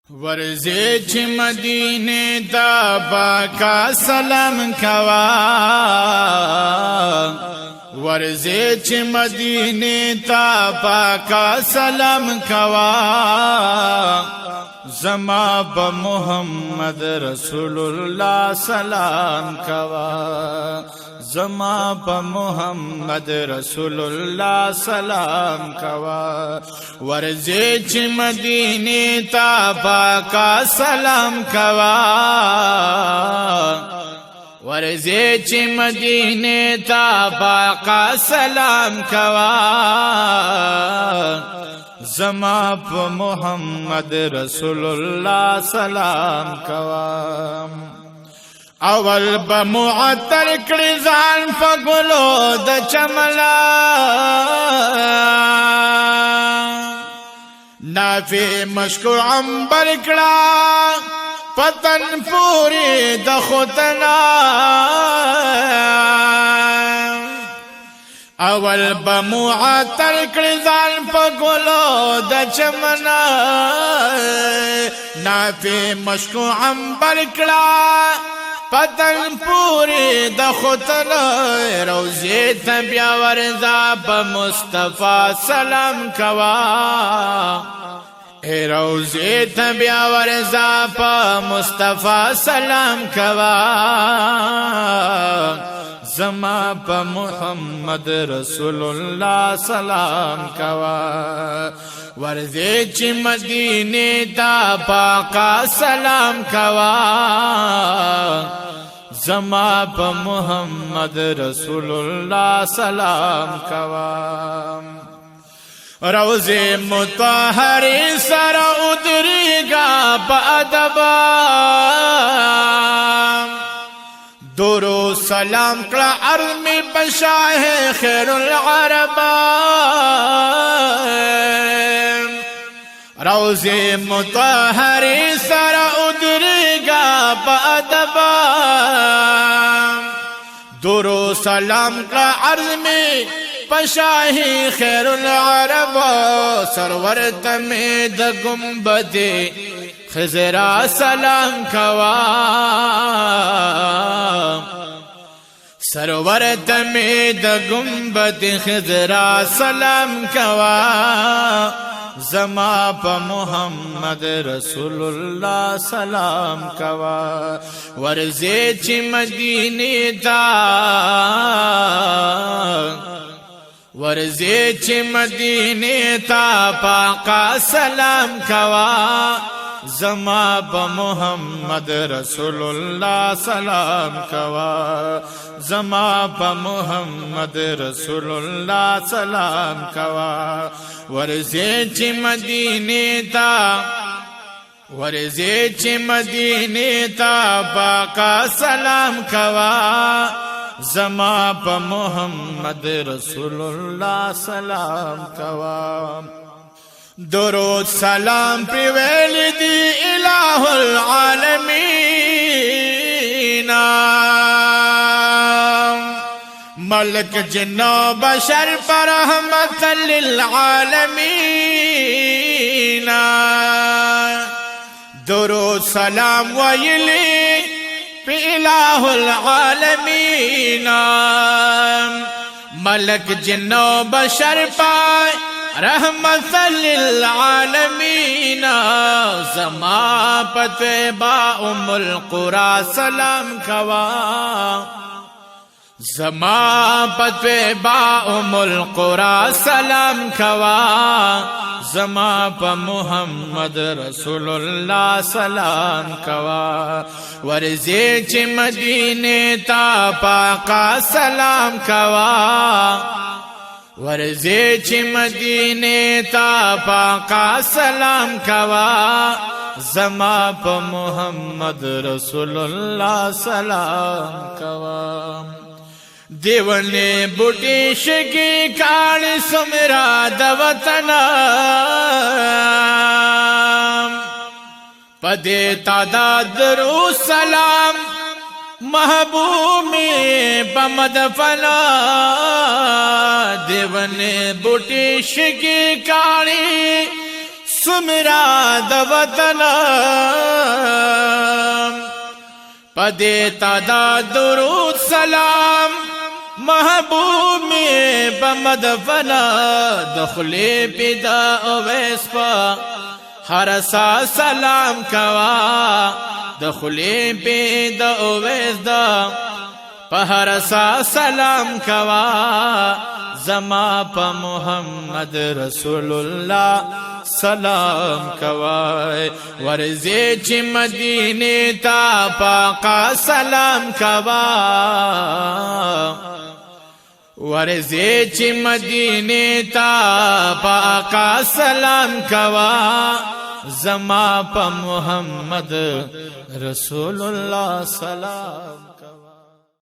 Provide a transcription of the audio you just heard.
ورزی چی مدینه دا باکا سلام کوا ورزی چی مدینه دا باکا سلام کوا زما با محمد رسول الله سلام کوا زما با محمد رسول الله سلام کوا ورزی چی مدینه تا پاکا سلام کوا ورزی چی مدینه تا پاکا سلام کوا زما په محمد رسول الله سلام کوا اول بمعطر کړي ځان په ګلو د چملا نافي مشکو عنبر کړه پتن پوری د ختنا اول بمعطر کړي ځان په ګلو د چمنا نافي مشکو عنبر کړه پتن پوری د ختنا روزی تبیا ورزا په مصطفی سلام کوا روزی تبیا ورزا په مصطفی سلام کوا زما په محمد رسول الله سلام کوا ورزی چی مدینه دا پاکا سلام کوا زما په محمد رسول الله سلام کوا روزه مطهری سر ادریگا په ادب درو سلام کړه ارمی بشاه خیر العرب روزه مطهری سر ادریگا په ادب درو سلام کړه ارمی پشاہی خیر العرب سرور تمی د گنبد خضرا سلام کوا سرور تمی د گنبد خضرا سلام کوا زما په محمد رسول الله سلام کوا ورزی چی مدینه دا ورزی چی مدینه تا پاکا سلام کوا زما په محمد رسول الله سلام کوا زما په محمد رسول الله سلام کوا ورزی چی مدینه تا ورزی چی مدینه تا پاکا سلام کوا زما په محمد رسول الله سلام کوا درود سلام پر ویل دی الہ العالمین ملک جن و بشر پر رحمت للعالمین درود سلام ویلی پی الہ العالمین ملک جن و بشر پائے رحمت للعالمین زما پتبا ام القرى سلام کوا زما پتبا ام القرى سلام کوا زما په محمد رسول الله سلام کوا ورزی چی مدینه تا پاکا سلام کوا ورزی چی مدینه تا پاکا سلام کوا زما په محمد رسول الله سلام کوا دیونے بوٹی شکی کاڑی سمرا د وطنا پدے تعداد درو سلام محبوبی بمد فنا دیونے بوٹی شکی کاڑی سمرا د وطن پدیتا دا درود سلام محبوب میں بمدفنا دخلی پیدا اویس پا ہر سا سلام کوا دخلی پیدا اویس دا پا ہر سا سلام کوا زما پا محمد رسول اللہ سلام کوای ورزی چی مدینی تا پاقا سلام کوا ورزی چی مدینی تا پاقا سلام کوا زما پا محمد رسول اللہ سلام